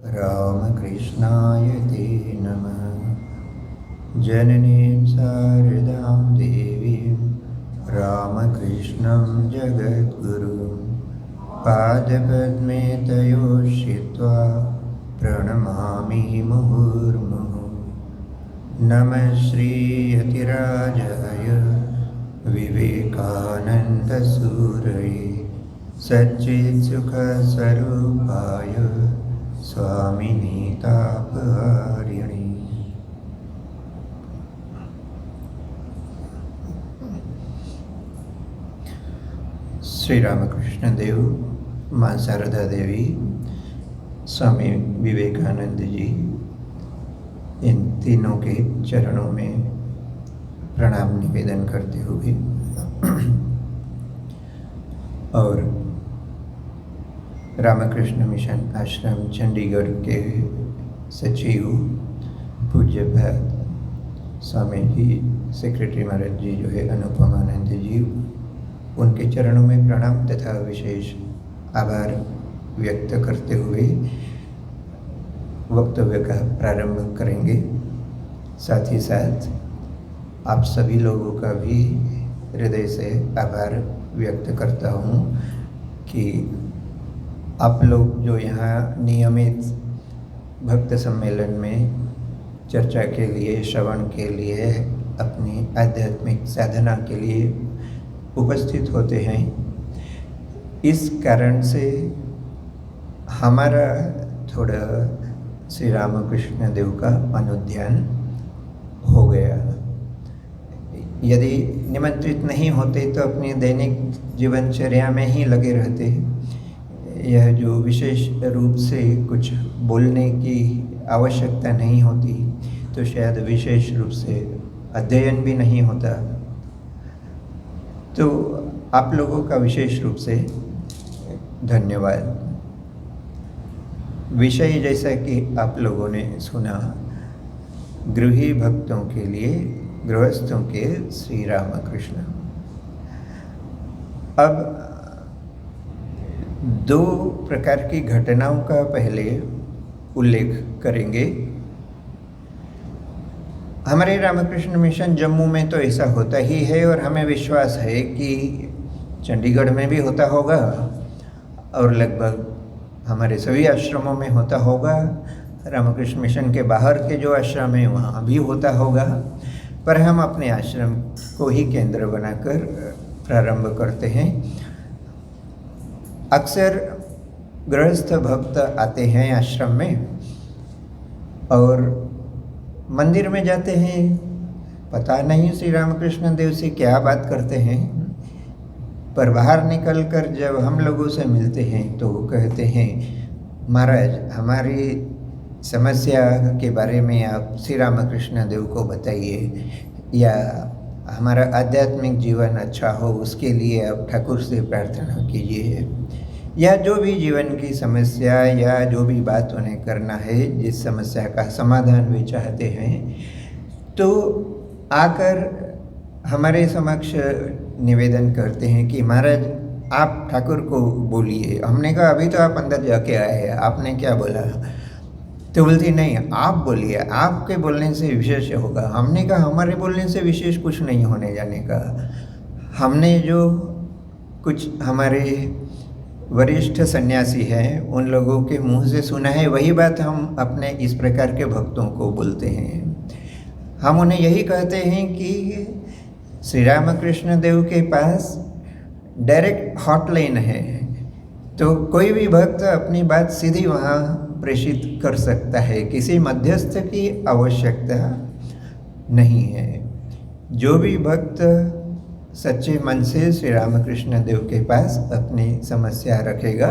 रामकृष्णाय ते नमः। जननीं शारदां देवीं रामकृष्णं जगद्गुरुं पादपद्मे तयोः श्रित्वा प्रणमामि मुहुर्मुहुः। नमः श्रीयतिराजाय विवेकानन्दसूरये सच्चित्सुखस्वरूपाय स्वामिने तापहारिणे। श्री रामकृष्ण देव, माँ शारदा देवी, स्वामी विवेकानंद जी, इन तीनों के चरणों में प्रणाम निवेदन करते हुए और रामकृष्ण मिशन आश्रम चंडीगढ़ के सचिव पूज्यपाद स्वामी जी, सेक्रेटरी महाराज जी जो है अनुपमानंद जी, उनके चरणों में प्रणाम तथा विशेष आभार व्यक्त करते हुए वक्तव्य का प्रारंभ करेंगे। साथ ही साथ आप सभी लोगों का भी हृदय से आभार व्यक्त करता हूँ कि आप लोग जो यहाँ नियमित भक्त सम्मेलन में चर्चा के लिए, श्रवण के लिए, अपनी आध्यात्मिक साधना के लिए उपस्थित होते हैं, इस कारण से हमारा थोड़ा श्री रामकृष्ण देव का अनुध्यान हो गया। यदि निमंत्रित नहीं होते तो अपनी दैनिक जीवनचर्या में ही लगे रहते। यह जो विशेष रूप से कुछ बोलने की आवश्यकता नहीं होती तो शायद विशेष रूप से अध्ययन भी नहीं होता। तो आप लोगों का विशेष रूप से धन्यवाद। विषय जैसा कि आप लोगों ने सुना, गृही भक्तों के लिए, गृहस्थों के श्री रामकृष्ण। अब दो प्रकार की घटनाओं का पहले उल्लेख करेंगे। हमारे रामकृष्ण मिशन जम्मू में तो ऐसा होता ही है और हमें विश्वास है कि चंडीगढ़ में भी होता होगा और लगभग हमारे सभी आश्रमों में होता होगा। रामकृष्ण मिशन के बाहर के जो आश्रम हैं वहाँ भी होता होगा, पर हम अपने आश्रम को ही केंद्र बनाकर प्रारंभ करते हैं। अक्सर गृहस्थ भक्त आते हैं आश्रम में और मंदिर में जाते हैं, पता नहीं श्री रामकृष्ण देव से क्या बात करते हैं, पर बाहर निकलकर जब हम लोगों से मिलते हैं तो वो कहते हैं, महाराज हमारी समस्या के बारे में आप श्री रामकृष्ण देव को बताइए, या हमारा आध्यात्मिक जीवन अच्छा हो उसके लिए आप ठाकुर से प्रार्थना कीजिए, या जो भी जीवन की समस्या या जो भी बात उन्हें करना है, जिस समस्या का समाधान वे चाहते हैं, तो आकर हमारे समक्ष निवेदन करते हैं कि महाराज आप ठाकुर को बोलिए। हमने कहा अभी तो आप अंदर जाके आए हैं, आपने क्या बोला? तो बोलती नहीं, आप बोलिए, आपके बोलने से विशेष होगा। हमने कहा हमारे बोलने से विशेष कुछ नहीं होने जाने का। हमने जो कुछ हमारे वरिष्ठ सन्यासी हैं उन लोगों के मुंह से सुना है, वही बात हम अपने इस प्रकार के भक्तों को बोलते हैं। हम उन्हें यही कहते हैं कि श्री रामकृष्ण देव के पास डायरेक्ट हॉटलाइन है, तो कोई भी भक्त अपनी बात सीधी वहाँ प्रेषित कर सकता है, किसी मध्यस्थ की आवश्यकता नहीं है। जो भी भक्त सच्चे मन से श्री रामकृष्ण देव के पास अपनी समस्या रखेगा,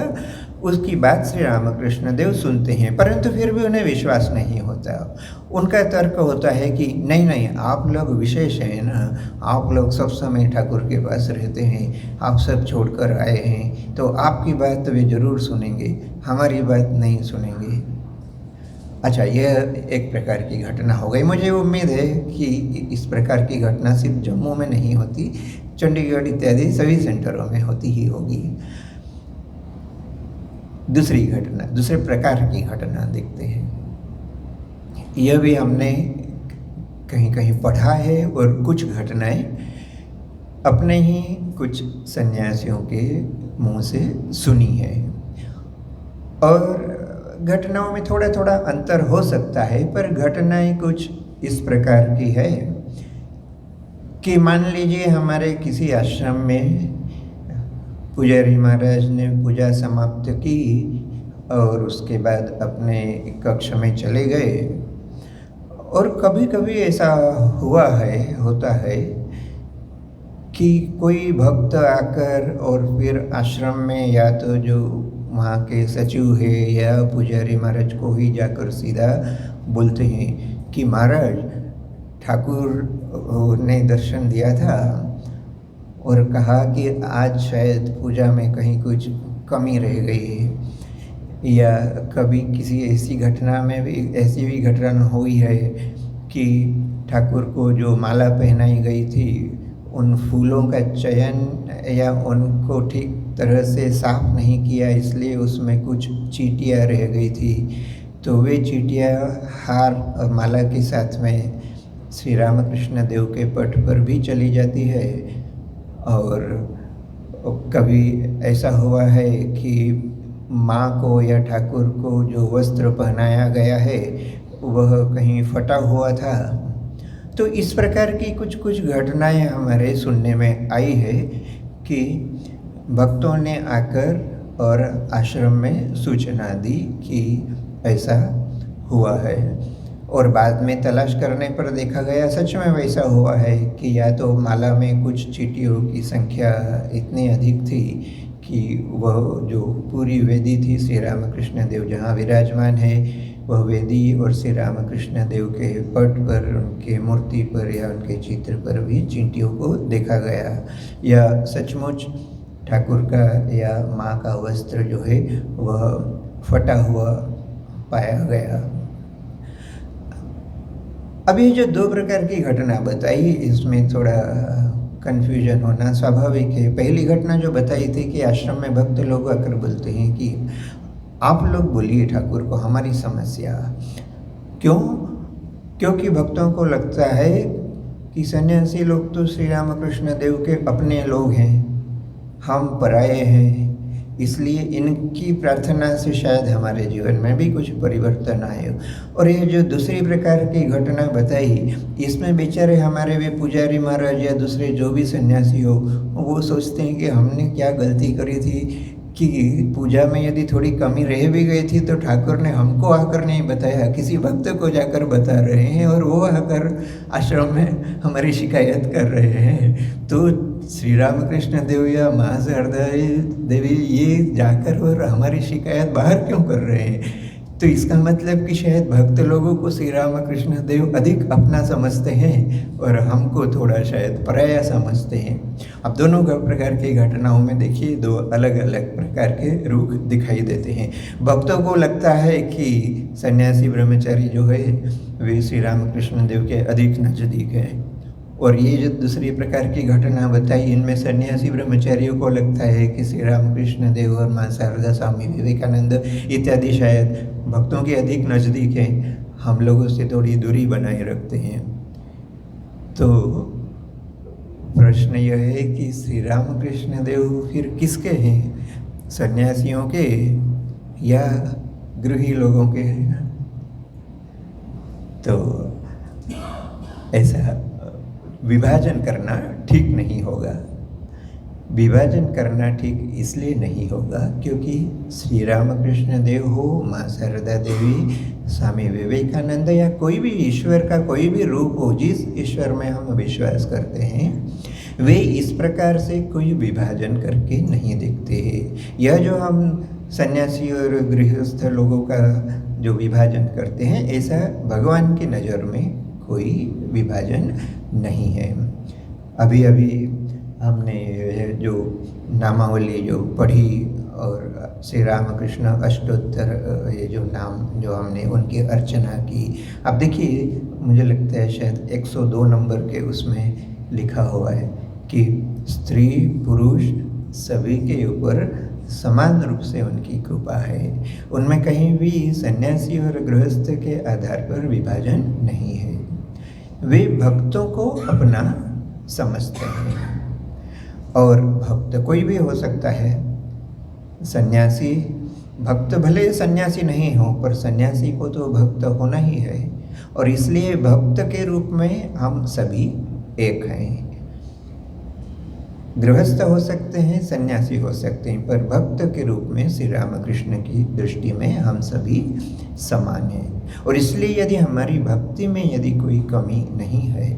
उसकी बात श्री रामकृष्ण देव सुनते हैं, परंतु फिर भी उन्हें विश्वास नहीं होता। उनका तर्क होता है कि नहीं नहीं, आप लोग विशेष हैं ना, आप लोग सब समय ठाकुर के पास रहते हैं, आप सब छोड़कर आए हैं, तो आपकी बात वे जरूर सुनेंगे, हमारी बात नहीं सुनेंगे। अच्छा, यह एक प्रकार की घटना हो गई। मुझे उम्मीद है कि इस प्रकार की घटना सिर्फ जम्मू में नहीं होती, चंडीगढ़ इत्यादि सभी सेंटरों में होती ही होगी। दूसरी घटना, दूसरे प्रकार की घटना देखते हैं। यह भी हमने कहीं कहीं पढ़ा है और कुछ घटनाएं अपने ही कुछ सन्यासियों के मुंह से सुनी है। और घटनाओं में थोड़ा थोड़ा अंतर हो सकता है, पर घटनाएं कुछ इस प्रकार की है कि मान लीजिए हमारे किसी आश्रम में पुजारी महाराज ने पूजा समाप्त की और उसके बाद अपने कक्ष में चले गए। और कभी कभी ऐसा होता है कि कोई भक्त आकर और फिर आश्रम में या तो जो वहाँ के सचिव है या पुजारी महाराज को ही जाकर सीधा बोलते हैं कि महाराज, ठाकुर ने दर्शन दिया था और कहा कि आज शायद पूजा में कहीं कुछ कमी रह गई है। या कभी किसी ऐसी घटना में भी ऐसी भी घटना हुई है कि ठाकुर को जो माला पहनाई गई थी उन फूलों का चयन या उनको ठीक तरह से साफ नहीं किया, इसलिए उसमें कुछ चींटियाँ रह गई थी। तो वे चींटियाँ हार और माला के साथ में श्री रामकृष्ण देव के पट पर भी चली जाती है। और कभी ऐसा हुआ है कि माँ को या ठाकुर को जो वस्त्र पहनाया गया है वह कहीं फटा हुआ था। तो इस प्रकार की कुछ कुछ घटनाएं हमारे सुनने में आई है कि भक्तों ने आकर और आश्रम में सूचना दी कि ऐसा हुआ है। और बाद में तलाश करने पर देखा गया सच में वैसा हुआ है कि या तो माला में कुछ चींटियों की संख्या इतनी अधिक थी कि वह जो पूरी वेदी थी श्री रामकृष्ण देव जहाँ विराजमान है वह वेदी और श्री रामकृष्ण देव के पट पर, उनके मूर्ति पर या उनके चित्र पर भी चींटियों को देखा गया। या सचमुच ठाकुर का या माँ का वस्त्र जो है वह फटा हुआ पाया गया। अब ये जो दो प्रकार की घटना बताई इसमें थोड़ा कन्फ्यूजन होना स्वाभाविक है। पहली घटना जो बताई थी कि आश्रम में भक्त लोग आकर बोलते हैं कि आप लोग बोलिए ठाकुर को हमारी समस्या। क्यों? क्योंकि भक्तों को लगता है कि सन्यासी लोग तो श्री रामकृष्ण देव के अपने लोग हैं, हम पराये हैं, इसलिए इनकी प्रार्थना से शायद हमारे जीवन में भी कुछ परिवर्तन आए। और ये जो दूसरी प्रकार की घटना बताई इसमें बेचारे हमारे वे पुजारी महाराज या दूसरे जो भी सन्यासी हो वो सोचते हैं कि हमने क्या गलती करी थी कि पूजा में यदि थोड़ी कमी रह भी गई थी तो ठाकुर ने हमको आकर नहीं बताया, किसी भक्त को जाकर बता रहे हैं और वो आकर आश्रम में हमारी शिकायत कर रहे हैं। तो श्री रामकृष्ण देव या माँ शारदा देवी ये जाकर और हमारी शिकायत बाहर क्यों कर रहे हैं? तो इसका मतलब कि शायद भक्त लोगों को श्री रामकृष्ण देव अधिक अपना समझते हैं और हमको थोड़ा शायद पराया समझते हैं। अब दोनों प्रकार की घटनाओं में देखिए दो अलग अलग प्रकार के रूप दिखाई देते हैं। भक्तों को लगता है कि सन्यासी ब्रह्मचारी जो है वे श्री रामकृष्ण देव के अधिक नज़दीक है। और ये जो दूसरी प्रकार की घटना बताई इनमें सन्यासी ब्रह्मचारियों को लगता है कि श्री रामकृष्ण देव और माँ शारदा, स्वामी विवेकानंद इत्यादि शायद भक्तों के अधिक नज़दीक हैं, हम लोगों से थोड़ी दूरी बनाए रखते हैं। तो प्रश्न यह है कि श्री रामकृष्ण देव फिर किसके हैं, सन्यासियों के या गृही लोगों के हैं? तो ऐसा विभाजन करना ठीक नहीं होगा। विभाजन करना ठीक इसलिए नहीं होगा क्योंकि श्री रामकृष्ण देव हो, माँ शारदा देवी, स्वामी विवेकानंद या कोई भी ईश्वर का कोई भी रूप हो, जिस ईश्वर में हम विश्वास करते हैं वे इस प्रकार से कोई विभाजन करके नहीं देखते हैं। यह जो हम सन्यासी और गृहस्थ लोगों का जो विभाजन करते हैं ऐसा भगवान की नज़र में कोई विभाजन नहीं है। अभी अभी हमने जो नामावली जो पढ़ी और श्री रामकृष्ण अष्टोत्तर ये जो नाम जो हमने उनकी अर्चना की, अब देखिए मुझे लगता है शायद 102 नंबर के उसमें लिखा हुआ है कि स्त्री पुरुष सभी के ऊपर समान रूप से उनकी कृपा है। उनमें कहीं भी सन्यासी और गृहस्थ के आधार पर विभाजन नहीं है। वे भक्तों को अपना समझते हैं और भक्त कोई भी हो सकता है। सन्यासी भक्त भले सन्यासी नहीं हो, पर सन्यासी को तो भक्त होना ही है, और इसलिए भक्त के रूप में हम सभी एक हैं। गृहस्थ हो सकते हैं, सन्यासी हो सकते हैं, पर भक्त के रूप में श्री रामकृष्ण की दृष्टि में हम सभी समान हैं। और इसलिए यदि हमारी भक्ति में यदि कोई कमी नहीं है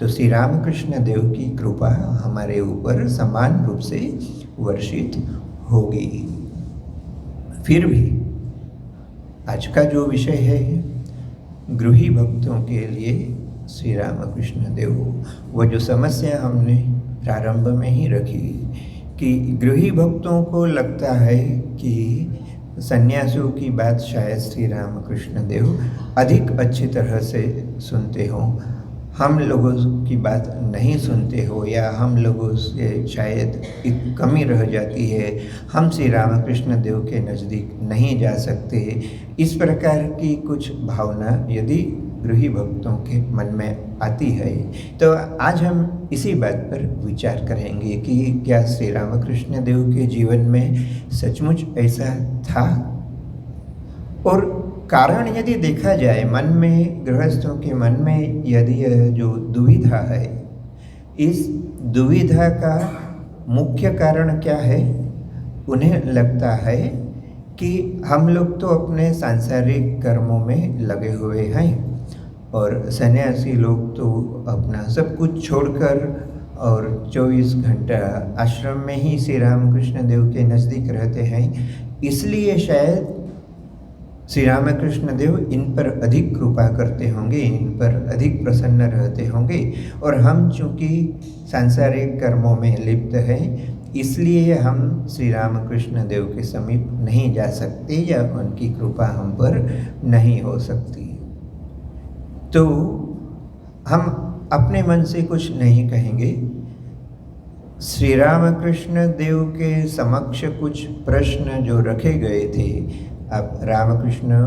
तो श्री रामकृष्ण देव की कृपा हमारे ऊपर समान रूप से वर्षित होगी। फिर भी आज का जो विषय है गृही भक्तों के लिए श्री रामकृष्ण देव, वो जो समस्या हमने प्रारंभ में ही रखी कि गृही भक्तों को लगता है कि सन्यासियों की बात शायद श्री रामकृष्ण देव अधिक अच्छी तरह से सुनते हों, हम लोगों की बात नहीं सुनते हो, या हम लोगों से शायद एक कमी रह जाती है, हम श्री रामकृष्ण देव के नज़दीक नहीं जा सकते। इस प्रकार की कुछ भावना यदि गृही भक्तों के मन में आती है तो आज हम इसी बात पर विचार करेंगे कि क्या श्री रामकृष्ण देव के जीवन में सचमुच ऐसा था। और कारण यदि देखा जाए मन में, गृहस्थों के मन में यदि यह जो दुविधा है, इस दुविधा का मुख्य कारण क्या है? उन्हें लगता है कि हम लोग तो अपने सांसारिक कर्मों में लगे हुए हैं और सन्यासी लोग तो अपना सब कुछ छोड़कर और 24 घंटा आश्रम में ही श्री रामकृष्ण देव के नज़दीक रहते हैं, इसलिए शायद श्री रामकृष्ण देव इन पर अधिक कृपा करते होंगे, इन पर अधिक प्रसन्न रहते होंगे, और हम चूँकि सांसारिक कर्मों में लिप्त हैं इसलिए हम श्री रामकृष्ण देव के समीप नहीं जा सकते या उनकी कृपा हम पर नहीं हो सकती। तो हम अपने मन से कुछ नहीं कहेंगे। श्री रामकृष्ण देव के समक्ष कुछ प्रश्न जो रखे गए थे, आप रामकृष्ण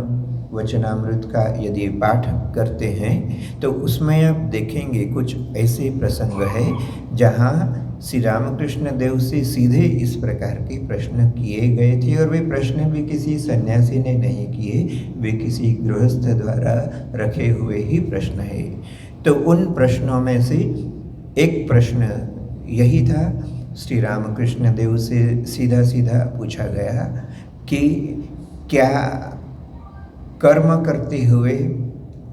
वचनामृत का यदि पाठ करते हैं तो उसमें आप देखेंगे कुछ ऐसे प्रसंग है जहाँ श्री रामकृष्ण देव से सीधे इस प्रकार के प्रश्न किए गए थे, और वे प्रश्न भी किसी सन्यासी ने नहीं किए, वे किसी गृहस्थ द्वारा रखे हुए ही प्रश्न है। तो उन प्रश्नों में से एक प्रश्न यही था, श्री रामकृष्ण देव से सीधा सीधा पूछा गया कि क्या कर्म करते हुए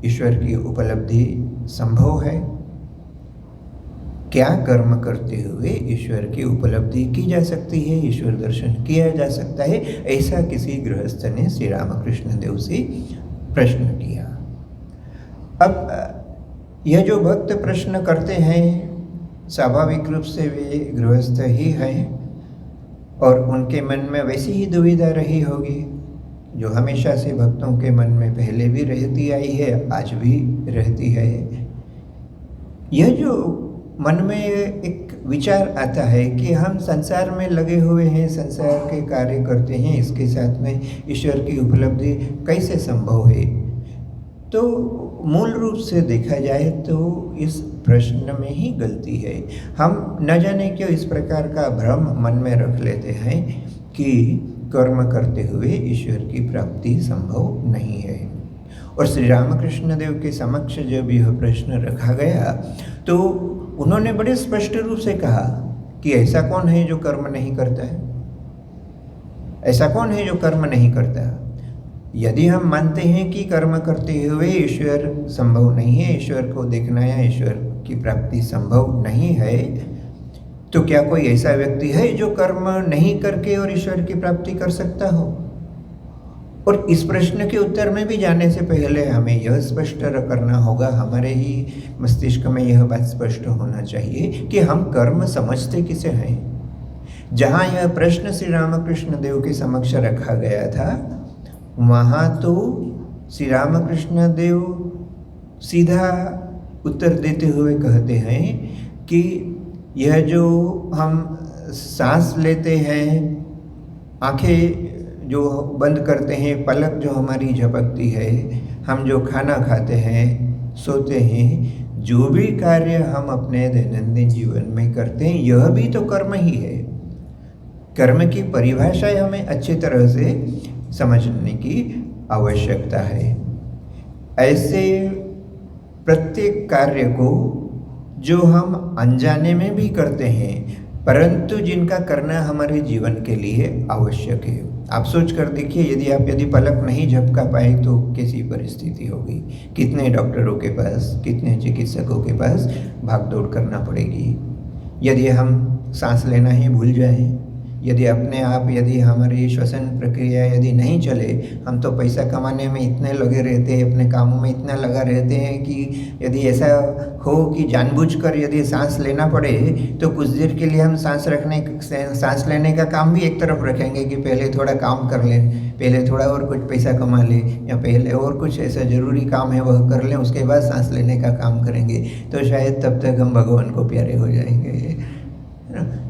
ईश्वर की उपलब्धि संभव है? क्या कर्म करते हुए ईश्वर की उपलब्धि की जा सकती है, ईश्वर दर्शन किया जा सकता है? ऐसा किसी गृहस्थ ने श्री रामकृष्ण देव से प्रश्न किया। अब यह जो भक्त प्रश्न करते हैं स्वाभाविक रूप से वे गृहस्थ ही हैं और उनके मन में वैसी ही दुविधा रही होगी जो हमेशा से भक्तों के मन में पहले भी रहती आई है, आज भी रहती है। यह जो मन में एक विचार आता है कि हम संसार में लगे हुए हैं, संसार के कार्य करते हैं, इसके साथ में ईश्वर की उपलब्धि कैसे संभव है? तो मूल रूप से देखा जाए तो इस प्रश्न में ही गलती है। हम न जाने क्यों इस प्रकार का भ्रम मन में रख लेते हैं कि कर्म करते हुए ईश्वर की प्राप्ति संभव नहीं है। और श्री रामकृष्ण देव के समक्ष जब यह प्रश्न रखा गया तो उन्होंने बड़े स्पष्ट रूप से कहा कि ऐसा कौन है जो कर्म नहीं करता है? ऐसा कौन है जो कर्म नहीं करता? यदि हम मानते हैं कि कर्म करते हुए ईश्वर संभव नहीं है, ईश्वर को देखना या ईश्वर की प्राप्ति संभव नहीं है, तो क्या कोई ऐसा व्यक्ति है जो कर्म नहीं करके और ईश्वर की प्राप्ति कर सकता हो? और इस प्रश्न के उत्तर में भी जाने से पहले हमें यह स्पष्ट करना होगा, हमारे ही मस्तिष्क में यह बात स्पष्ट होना चाहिए कि हम कर्म समझते किसे हैं। जहाँ यह प्रश्न श्री रामकृष्ण देव के समक्ष रखा गया था, वहाँ तो श्री रामकृष्ण देव सीधा उत्तर देते हुए कहते हैं कि यह जो हम सांस लेते हैं आंखें जो बंद करते हैं, पलक जो हमारी झपकती है, हम जो खाना खाते हैं, सोते हैं, जो भी कार्य हम अपने दैनंदिन जीवन में करते हैं, यह भी तो कर्म ही है। कर्म की परिभाषाएं हमें अच्छी तरह से समझने की आवश्यकता है। ऐसे प्रत्येक कार्य को जो हम अनजाने में भी करते हैं, परंतु जिनका करना हमारे जीवन के लिए आवश्यक है। आप सोच कर देखिए, यदि पलक नहीं झपका पाए तो कैसी परिस्थिति होगी, कितने डॉक्टरों के पास, कितने चिकित्सकों के पास भाग दौड़ करना पड़ेगी। यदि हम सांस लेना ही भूल जाएं, यदि हमारी श्वसन प्रक्रिया यदि नहीं चले, हम तो पैसा कमाने में इतने लगे रहते हैं, अपने कामों में इतना लगा रहते हैं कि यदि ऐसा हो कि जानबूझकर यदि सांस लेना पड़े तो कुछ देर के लिए हम सांस लेने का काम भी एक तरफ रखेंगे कि पहले थोड़ा काम कर लें, पहले थोड़ा और कुछ पैसा कमा लें, या पहले और कुछ ऐसा ज़रूरी काम है वह कर लें, उसके बाद सांस लेने का काम करेंगे, तो शायद तब तक हम भगवान को प्यारे हो जाएंगे।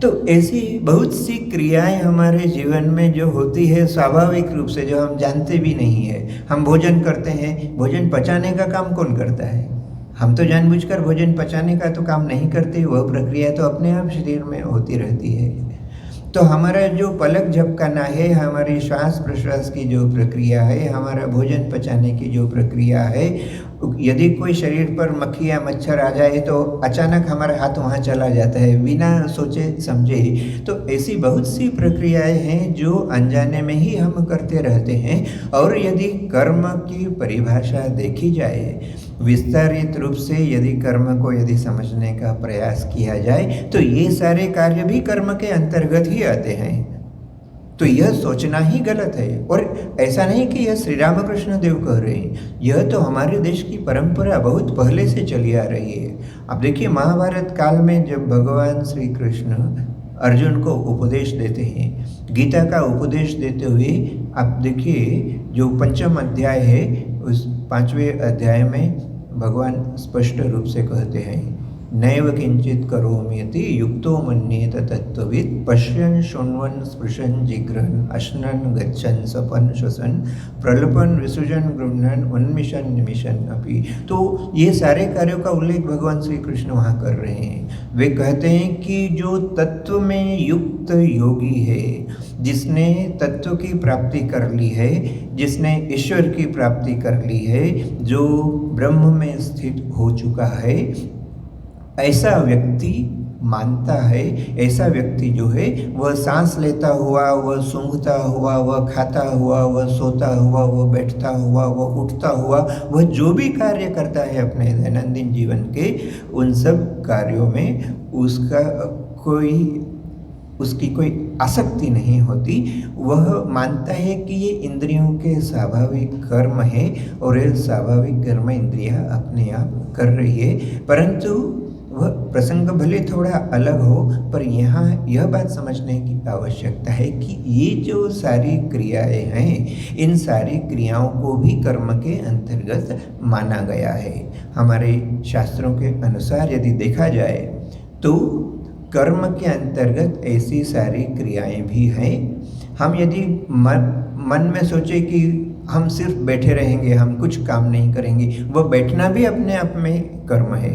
तो ऐसी बहुत सी क्रियाएं हमारे जीवन में जो होती है स्वाभाविक रूप से, जो हम जानते भी नहीं है। हम भोजन करते हैं, भोजन पचाने का काम कौन करता है? हम तो जानबूझकर भोजन पचाने का तो काम नहीं करते, वह प्रक्रिया तो अपने आप शरीर में होती रहती है। तो हमारा जो पलक झपकाना है, हमारी श्वास प्रश्वास की जो प्रक्रिया है, हमारा भोजन पचाने की जो प्रक्रिया है, यदि कोई शरीर पर मक्खी या मच्छर आ जाए तो अचानक हमारा हाथ वहाँ चला जाता है बिना सोचे समझे। तो ऐसी बहुत सी प्रक्रियाएं हैं जो अनजाने में ही हम करते रहते हैं। और यदि कर्म की परिभाषा देखी जाए विस्तारित रूप से, यदि कर्म को यदि समझने का प्रयास किया जाए, तो ये सारे कार्य भी कर्म के अंतर्गत ही आते हैं। तो यह सोचना ही गलत है। और ऐसा नहीं कि यह श्री रामकृष्ण देव कह रहे हैं, यह तो हमारे देश की परंपरा बहुत पहले से चली आ रही है। अब देखिए, महाभारत काल में जब भगवान श्री कृष्ण अर्जुन को उपदेश देते हैं, गीता का उपदेश देते हुए, आप देखिए जो 5वां अध्याय है, उस 5वें अध्याय में भगवान स्पष्ट रूप से कहते हैं, नैव किंचित करोमीति युक्तो मन्येत तत्त्ववित् पश्यन् शृण्वन् स्पृशन् जिघ्रन् अश्नन् गच्छन् सपन् श्वसन् प्रलपन् विसृजन् गृह्णन् उन्मिषन् निमिषन् अपि। तो ये सारे कार्यों का उल्लेख भगवान श्री कृष्ण वहाँ कर रहे हैं। वे कहते हैं कि जो तत्व में युक्त योगी है, जिसने तत्व की प्राप्ति कर ली है, जिसने ईश्वर की प्राप्ति कर ली है, जो ब्रह्म में स्थित हो चुका है, ऐसा व्यक्ति मानता है, ऐसा व्यक्ति जो है वह सांस लेता हुआ, वह सूंघता हुआ, वह खाता हुआ, वह सोता हुआ, वह बैठता हुआ, वह उठता हुआ, वह जो भी कार्य करता है अपने दैनंदिन जीवन के, उन सब कार्यों में उसकी कोई आसक्ति नहीं होती। वह मानता है कि ये इंद्रियों के स्वाभाविक कर्म है और ये स्वाभाविक कर्म इंद्रियां अपने आप कर रही है। परंतु वह प्रसंग भले थोड़ा अलग हो, पर यहाँ यह बात समझने की आवश्यकता है कि ये जो सारी क्रियाएं हैं, इन सारी क्रियाओं को भी कर्म के अंतर्गत माना गया है। हमारे शास्त्रों के अनुसार यदि देखा जाए तो कर्म के अंतर्गत ऐसी सारी क्रियाएं भी हैं। हम यदि मन में सोचे कि हम सिर्फ बैठे रहेंगे, हम कुछ काम नहीं करेंगे, वह बैठना भी अपने आप में कर्म है।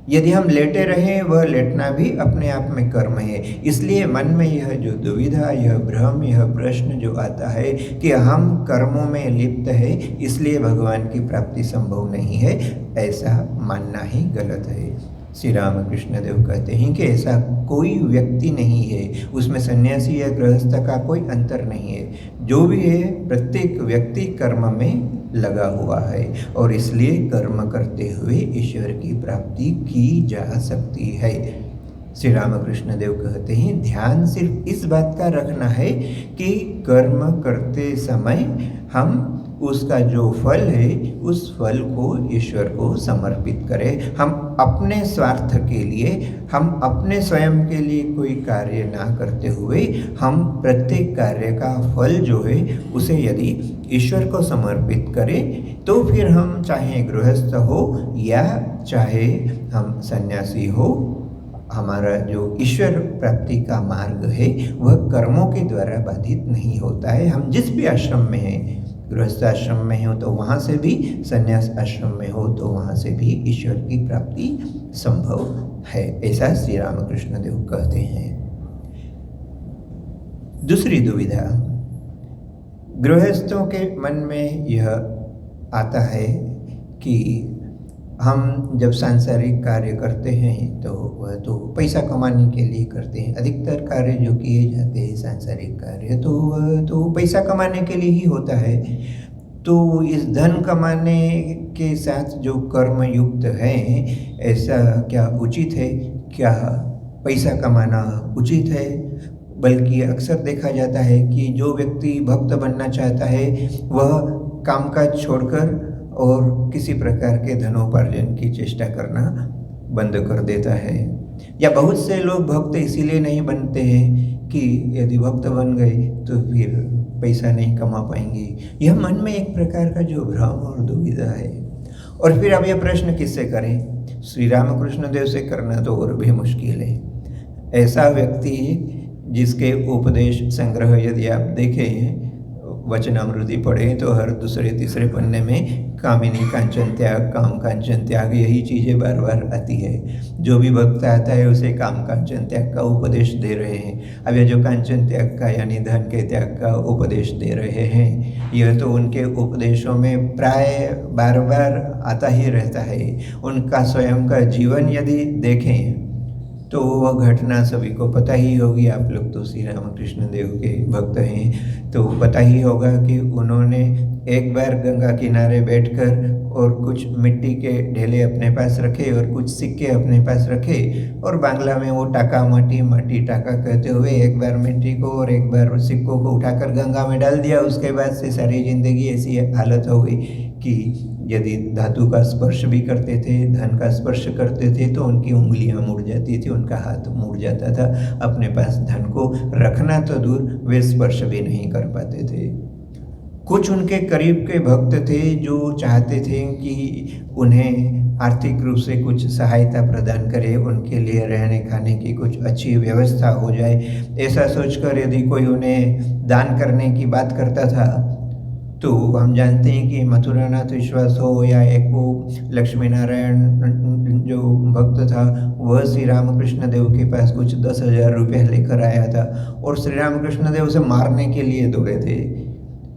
यदि हम लेटे रहें, वह लेटना भी अपने आप में कर्म है। इसलिए मन में यह जो दुविधा, यह भ्रम, यह प्रश्न जो आता है कि हम कर्मों में लिप्त है इसलिए भगवान की प्राप्ति संभव नहीं है, ऐसा मानना ही गलत है। श्री रामकृष्ण देव कहते हैं कि ऐसा कोई व्यक्ति नहीं है, उसमें सन्यासी या गृहस्थ का कोई अंतर नहीं है। जो भी है, प्रत्येक व्यक्ति कर्म में लगा हुआ है और इसलिए कर्म करते हुए ईश्वर की प्राप्ति की जा सकती है। श्री रामकृष्ण देव कहते हैं, ध्यान सिर्फ इस बात का रखना है कि कर्म करते समय हम उसका जो फल है, उस फल को ईश्वर को समर्पित करें। हम अपने स्वार्थ के लिए, हम अपने स्वयं के लिए कोई कार्य ना करते हुए, हम प्रत्येक कार्य का फल जो है उसे यदि ईश्वर को समर्पित करें, तो फिर हम चाहे गृहस्थ हो या चाहे हम सन्यासी हो, हमारा जो ईश्वर प्राप्ति का मार्ग है वह कर्मों के द्वारा बाधित नहीं होता है। हम जिस भी आश्रम में हैं, गृहस्थ आश्रम में हो तो वहाँ से भी, संन्यास आश्रम में हो तो वहाँ से भी ईश्वर की प्राप्ति संभव है, ऐसा श्री रामकृष्ण देव कहते हैं। दूसरी दुविधा, गृहस्थों के मन में यह आता है कि हम जब सांसारिक कार्य करते हैं तो वह तो पैसा कमाने के लिए करते हैं। अधिकतर कार्य जो किए जाते हैं सांसारिक कार्य तो वह तो पैसा कमाने के लिए ही होता है। तो इस धन कमाने के साथ जो कर्म युक्त हैं, ऐसा क्या उचित है? क्या पैसा कमाना उचित है? बल्कि अक्सर देखा जाता है कि जो व्यक्ति भक्त बनना चाहता है वह कामकाज छोड़कर और किसी प्रकार के धनोपार्जन की चेष्टा करना बंद कर देता है। या बहुत से लोग भक्त इसीलिए नहीं बनते हैं कि यदि भक्त बन गए तो फिर पैसा नहीं कमा पाएंगे। यह मन में एक प्रकार का जो भ्रम और दुविधा है। और फिर अब यह प्रश्न किससे करें? श्री रामकृष्ण देव से करना तो और भी मुश्किल है। ऐसा व्यक्ति जिसके उपदेश संग्रह यदि आप देखें, वचनामृति पढ़ें तो हर दूसरे तीसरे पन्ने में कामिनी कांचन त्याग, काम कांचन त्याग, यही चीज़ें बार बार आती है। जो भी भक्त आता है उसे काम कांचन त्याग का उपदेश दे रहे हैं। अब ये जो कांचन त्याग का यानी धन के त्याग का उपदेश दे रहे हैं, यह तो उनके उपदेशों में प्राय बार बार आता ही रहता है। उनका स्वयं का जीवन यदि देखें तो वह घटना सभी को पता ही होगी। आप लोग तो श्री रामकृष्ण देव के भक्त हैं तो पता ही होगा कि उन्होंने एक बार गंगा किनारे बैठकर और कुछ मिट्टी के ढेले अपने पास रखे और कुछ सिक्के अपने पास रखे और बांग्ला में वो टाका माटी माटी टाका कहते हुए एक बार मिट्टी को और एक बार सिक्कों को उठाकर गंगा में डाल दिया। उसके बाद से सारी जिंदगी ऐसी हालत हो गई कि यदि धातु का स्पर्श भी करते थे, धन का स्पर्श करते थे तो उनकी उंगलियां मुड़ जाती थी, उनका हाथ मुड़ जाता था। अपने पास धन को रखना तो दूर, वे स्पर्श भी नहीं कर पाते थे। कुछ उनके करीब के भक्त थे जो चाहते थे कि उन्हें आर्थिक रूप से कुछ सहायता प्रदान करे, उनके लिए रहने खाने की कुछ अच्छी व्यवस्था हो जाए। ऐसा सोचकर यदि कोई उन्हें दान करने की बात करता था तो हम जानते हैं कि मथुरानाथ विश्वास हो या एक वो लक्ष्मी नारायण जो भक्त था, वह श्री रामकृष्ण देव के पास कुछ 10,000 रुपये लेकर आया था और श्री रामकृष्ण देव उसे मारने के लिए दौड़े थे।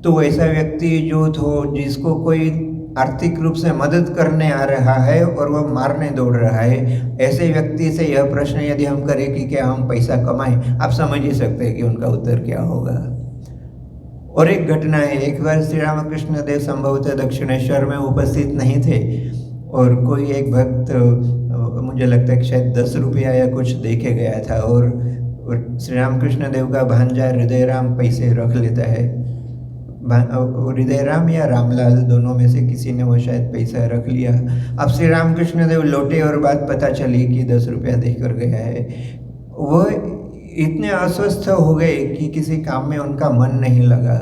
तो ऐसा व्यक्ति जो थो जिसको कोई आर्थिक रूप से मदद करने आ रहा है और वह मारने दौड़ रहा है, ऐसे व्यक्ति से यह प्रश्न यदि हम करें कि क्या हम पैसा कमाएं, आप समझ ही सकते हैं कि उनका उत्तर क्या होगा। और एक घटना है, एक बार श्री रामकृष्ण देव संभवतः दक्षिणेश्वर में उपस्थित नहीं थे और कोई एक भक्त, मुझे लगता है कि शायद 10 रुपया या कुछ दे के गया था और श्री रामकृष्ण देव का भांजा हृदय राम पैसे रख लेता है। हृदय राम या रामलाल दोनों में से किसी ने वो शायद पैसा रख लिया। अब श्री रामकृष्ण देव लौटे और बात पता चली कि 10 रुपया देकर गया है। वो इतने अस्वस्थ हो गए कि किसी काम में उनका मन नहीं लगा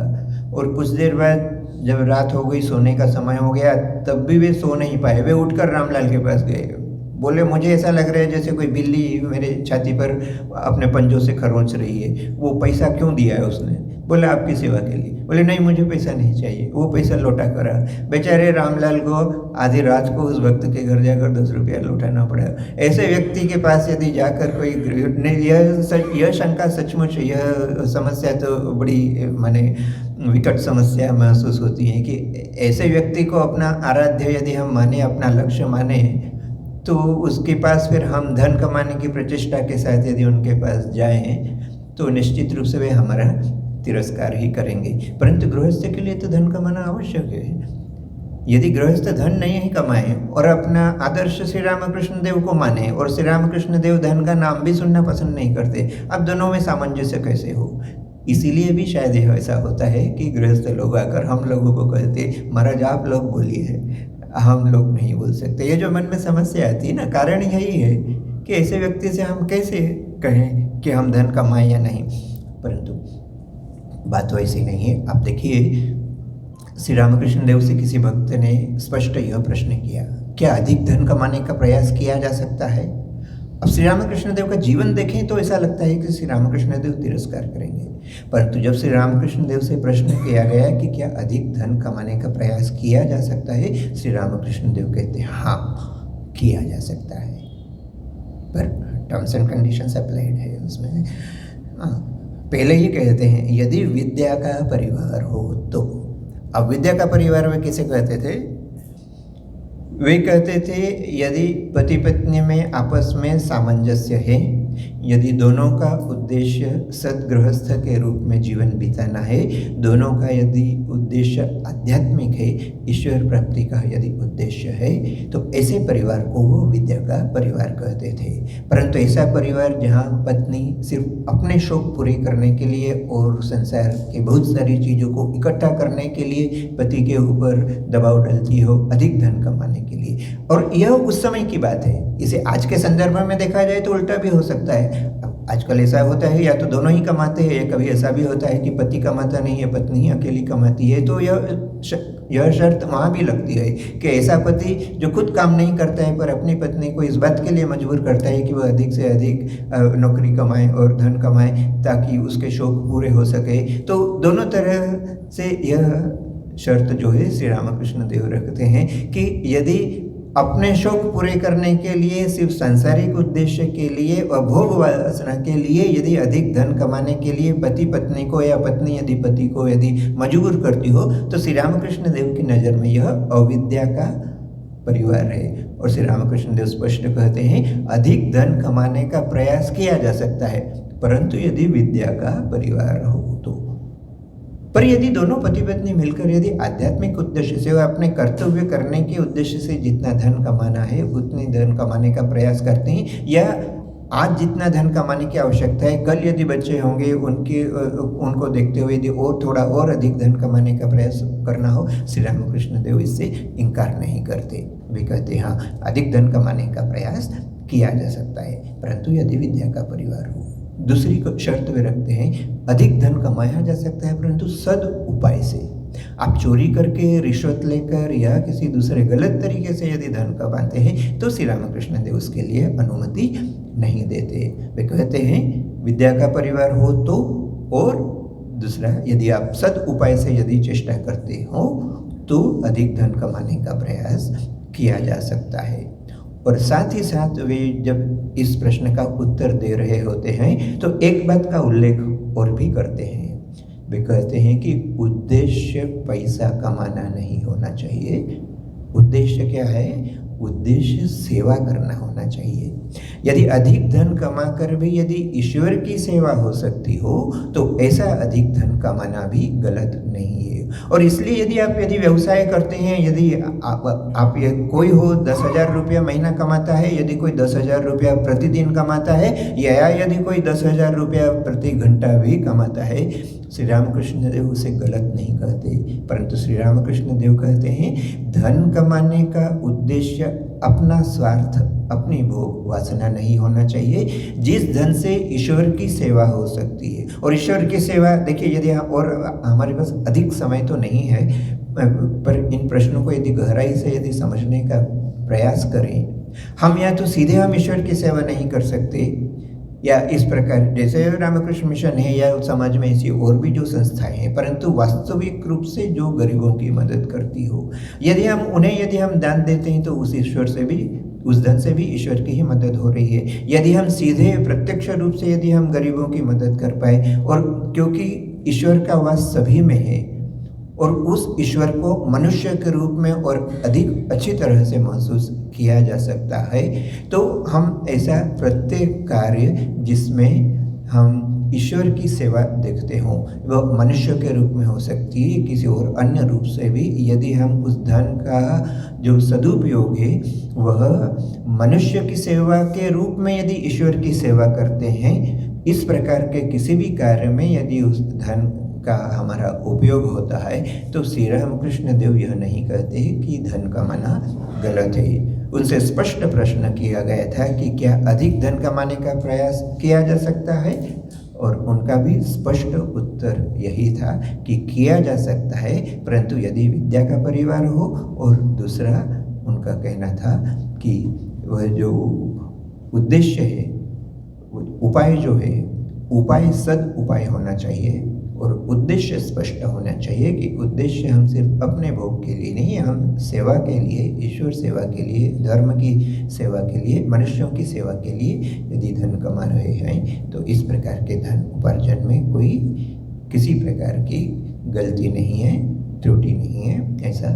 और कुछ देर बाद जब रात हो गई, सोने का समय हो गया, तब भी वे सो नहीं पाए। वे उठकर रामलाल के पास गए, बोले मुझे ऐसा लग रहा है जैसे कोई बिल्ली मेरे छाती पर अपने पंजों से खरोंच रही है। वो पैसा क्यों दिया है उसने? बोला आपकी सेवा के लिए। बोले नहीं, मुझे पैसा नहीं चाहिए। वो पैसा लौटा करा। बेचारे रामलाल को आधी रात को उस भक्त के घर जाकर 10 रुपया लौटाना पड़ा। ऐसे व्यक्ति के पास यदि जाकर कोई, यह शंका सचमुच, यह समस्या तो बड़ी माने विकट समस्या महसूस होती है कि ऐसे व्यक्ति को अपना आराध्य यदि हम माने, अपना लक्ष्य माने, तो उसके पास फिर हम धन कमाने की प्रचेष्टा के साथ यदि उनके पास जाएं तो निश्चित रूप से वे हमारा तिरस्कार ही करेंगे। परंतु गृहस्थ के लिए तो धन कमाना आवश्यक है। यदि गृहस्थ धन नहीं कमाए और अपना आदर्श श्री रामकृष्ण देव को माने और श्री रामकृष्ण देव धन का नाम भी सुनना पसंद नहीं करते, अब दोनों में सामंजस्य कैसे हो? इसीलिए भी शायद यह ऐसा होता है कि गृहस्थ लोग आकर हम लोगों को कहते महाराज आप लोग बोलिए, हम लोग नहीं बोल सकते। ये जो मन में समस्या आती है ना, कारण यही है कि ऐसे व्यक्ति से हम कैसे कहें कि हम धन कमाएं या नहीं। परंतु बात वैसी नहीं है। आप देखिए, श्री रामकृष्ण देव से किसी भक्त ने स्पष्ट यह प्रश्न किया, क्या अधिक धन कमाने का प्रयास किया जा सकता है? अब श्री रामकृष्ण देव का जीवन देखें तो ऐसा लगता है कि श्री रामकृष्ण देव तिरस्कार करेंगे, परंतु जब श्री रामकृष्ण देव से प्रश्न किया गया कि क्या अधिक धन कमाने का प्रयास किया जा सकता है, श्री रामकृष्ण देव कहते हैं हाँ किया जा सकता है, पर टर्म्स एंड कंडीशंस अप्लाइड है उसमें। हाँ, पहले ही कहते हैं यदि विद्या का परिवार हो तो। अब विद्या का परिवार वे किसे कहते थे? वे कहते थे यदि पति पत्नी में आपस में सामंजस्य है, यदि दोनों का उद्देश्य सद्गृहस्थ के रूप में जीवन बिताना है, दोनों का यदि उद्देश्य आध्यात्मिक है, ईश्वर प्राप्ति का यदि उद्देश्य है, तो ऐसे परिवार को वो विद्या का परिवार कहते थे। परंतु ऐसा परिवार जहाँ पत्नी सिर्फ अपने शौक पूरे करने के लिए और संसार की बहुत सारी चीज़ों को इकट्ठा करने के लिए पति के ऊपर दबाव डालती हो अधिक धन कमाने के लिए, और यह उस समय की बात है। इसे आज के संदर्भ में देखा जाए तो उल्टा भी हो सकता है। आजकल ऐसा होता है या तो दोनों ही कमाते हैं, या कभी ऐसा भी होता है कि पति कमाता नहीं है, पत्नी ही अकेली कमाती है। तो यह शर्त वहाँ भी लगती है कि ऐसा पति जो खुद काम नहीं करता है पर अपनी पत्नी को इस बात के लिए मजबूर करता है कि वह अधिक से अधिक नौकरी कमाए और धन कमाए ताकि उसके शौक पूरे हो सके। तो दोनों तरह से यह शर्त जो है श्री रामकृष्ण देव रखते हैं कि यदि अपने शौक पूरे करने के लिए, सिर्फ सांसारिक उद्देश्य के लिए और भोग वासना के लिए यदि अधिक धन कमाने के लिए पति पत्नी को या पत्नी यदि पति को यदि मजबूर करती हो, तो श्री रामकृष्ण देव की नज़र में यह अविद्या का परिवार है। और श्री रामकृष्ण देव स्पष्ट कहते हैं अधिक धन कमाने का प्रयास किया जा सकता है, परंतु यदि विद्या का परिवार हो तो। पर यदि दोनों पति पत्नी मिलकर यदि आध्यात्मिक उद्देश्य से व अपने कर्तव्य करने के उद्देश्य से जितना धन कमाना है उतनी धन कमाने का प्रयास करते हैं, या आज जितना धन कमाने की आवश्यकता है कल यदि बच्चे होंगे उनको देखते हुए यदि और थोड़ा और अधिक धन कमाने का प्रयास करना हो, श्री रामकृष्ण देव इससे इनकार नहीं करते। वे कहते हैं हाँ अधिक धन कमाने का प्रयास किया जा सकता है, परंतु यदि विद्या का परिवार हो। दूसरी शर्त वे रखते हैं अधिक धन कमाया जा सकता है परंतु सद उपाय से। आप चोरी करके, रिश्वत लेकर या किसी दूसरे गलत तरीके से यदि धन कमाते हैं तो श्री रामकृष्ण देव उसके लिए अनुमति नहीं देते। वे कहते हैं विद्या का परिवार हो तो, और दूसरा यदि आप सद उपाय से यदि चेष्टा करते हो तो अधिक धन कमाने का प्रयास किया जा सकता है। और साथ ही साथ वे जब इस प्रश्न का उत्तर दे रहे होते हैं तो एक बात का उल्लेख और भी करते हैं। वे कहते हैं कि उद्देश्य पैसा कमाना नहीं होना चाहिए। उद्देश्य क्या है? उद्देश्य सेवा करना होना चाहिए। यदि अधिक धन कमाकर भी यदि ईश्वर की सेवा हो सकती हो तो ऐसा अधिक धन कमाना भी गलत नहीं है। और इसलिए यदि व्यवसाय करते हैं, यदि आप ये कोई हो 10,000 रुपया महीना कमाता है, यदि कोई 10,000 रुपया प्रतिदिन कमाता है, या यदि कोई 10,000 रुपया प्रति घंटा भी कमाता है, श्री रामकृष्ण देव उसे गलत नहीं कहते, परंतु श्री रामकृष्ण देव कहते हैं धन कमाने का उद्देश्य अपना स्वार्थ, अपनी भोग वासना नहीं होना चाहिए। जिस धन से ईश्वर की सेवा हो सकती है, और ईश्वर की सेवा देखिए यदि और हमारे पास अधिक समय तो नहीं है, पर इन प्रश्नों को यदि गहराई से यदि समझने का प्रयास करें, हम या तो सीधे हम ईश्वर की सेवा नहीं कर सकते, या इस प्रकार जैसे रामकृष्ण मिशन है या समाज में ऐसी और भी जो संस्थाएं हैं, परंतु वास्तविक रूप से जो गरीबों की मदद करती हो, यदि हम दान देते हैं तो उस ईश्वर से भी, उस धन से भी ईश्वर की ही मदद हो रही है। यदि हम सीधे प्रत्यक्ष रूप से यदि हम गरीबों की मदद कर पाए, और क्योंकि ईश्वर का वास सभी में है और उस ईश्वर को मनुष्य के रूप में और अधिक अच्छी तरह से महसूस किया जा सकता है, तो हम ऐसा प्रत्येक कार्य जिसमें हम ईश्वर की सेवा देखते हों, वह मनुष्य के रूप में हो सकती है, किसी और अन्य रूप से भी, यदि हम उस धन का जो सदुपयोग है वह मनुष्य की सेवा के रूप में यदि ईश्वर की सेवा करते हैं, इस प्रकार के किसी भी कार्य में यदि उस धन का हमारा उपयोग होता है, तो श्री रामकृष्ण देव यह नहीं कहते कि धन कमाना गलत है। उनसे स्पष्ट प्रश्न किया गया था कि क्या अधिक धन कमाने का प्रयास किया जा सकता है, और उनका भी स्पष्ट उत्तर यही था कि किया जा सकता है, परंतु यदि विद्या का परिवार हो, और दूसरा उनका कहना था कि वह जो उद्देश्य है, उपाय जो है, उपाय सद उपाय होना चाहिए और उद्देश्य स्पष्ट होना चाहिए कि उद्देश्य हम सिर्फ अपने भोग के लिए नहीं, हम सेवा के लिए, ईश्वर सेवा के लिए, धर्म की सेवा के लिए, मनुष्यों की सेवा के लिए यदि धन कमा रहे हैं तो इस प्रकार के धन उपार्जन में कोई किसी प्रकार की गलती नहीं है, त्रुटि नहीं है, ऐसा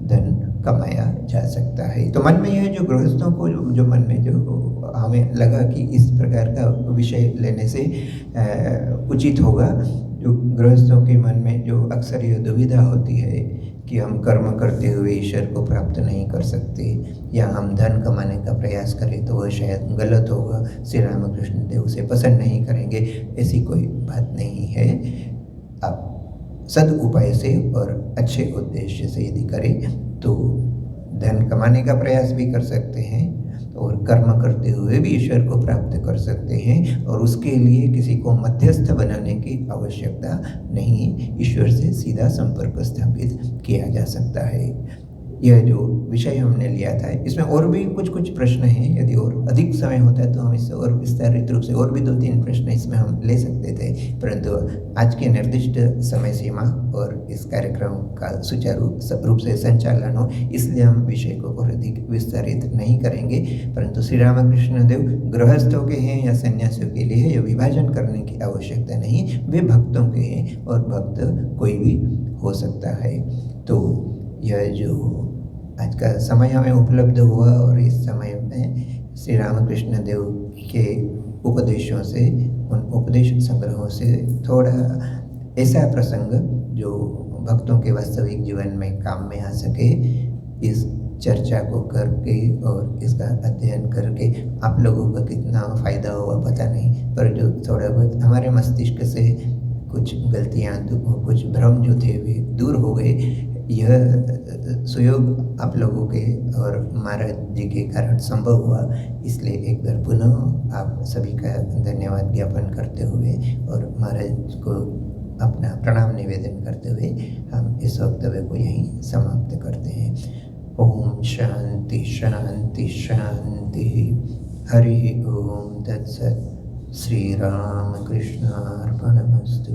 धन कमाया जा सकता है। तो मन में यह जो गृहस्थों को जो मन में जो हमें लगा कि इस प्रकार का विषय लेने से उचित होगा, जो गृहस्थों के मन में जो अक्सर यह दुविधा होती है कि हम कर्म करते हुए ईश्वर को प्राप्त नहीं कर सकते, या हम धन कमाने का प्रयास करें तो वह शायद गलत होगा, श्री रामकृष्ण देव उसे पसंद नहीं करेंगे, ऐसी कोई बात नहीं है। आप सद उपाय से और अच्छे उद्देश्य से यदि करें तो धन कमाने का प्रयास भी कर सकते हैं और कर्म करते हुए भी ईश्वर को प्राप्त कर सकते हैं, और उसके लिए किसी को मध्यस्थ बनाने की आवश्यकता नहीं, ईश्वर से सीधा संपर्क स्थापित किया जा सकता है। यह जो विषय हमने लिया था, इसमें और भी कुछ प्रश्न हैं, यदि और अधिक समय होता है तो हम इससे और विस्तारित रूप से और भी 2-3 प्रश्न इसमें हम ले सकते थे, परंतु आज के निर्दिष्ट समय सीमा और इस कार्यक्रम का सुचारू रूप से संचालन हो, इसलिए हम विषय को और अधिक विस्तारित नहीं करेंगे। परंतु श्री रामकृष्ण देव गृहस्थों के हैं या सन्यासियों के लिए यह विभाजन करने की आवश्यकता नहीं, वे भक्तों के हैं और भक्त कोई भी हो सकता है। तो यह जो आज का समय हमें उपलब्ध हुआ और इस समय में श्री रामकृष्ण देव के उपदेशों से, उन उपदेश संग्रहों से थोड़ा ऐसा प्रसंग जो भक्तों के वास्तविक जीवन में काम में आ सके, इस चर्चा को करके और इसका अध्ययन करके आप लोगों का कितना फ़ायदा हुआ पता नहीं, पर जो थोड़ा बहुत हमारे मस्तिष्क से कुछ गलतियाँ, कुछ भ्रम जो थे वे दूर हो गए। यह सुयोग आप लोगों के और महाराज जी के कारण संभव हुआ, इसलिए एक बार पुनः आप सभी का धन्यवाद ज्ञापन करते हुए और महाराज को अपना प्रणाम निवेदन करते हुए हम इस वक्तव्य को यहीं समाप्त करते हैं। ओम शांति शांति शांति। हरि ओम तत्सत्। श्री राम कृष्णार्पणमस्तु।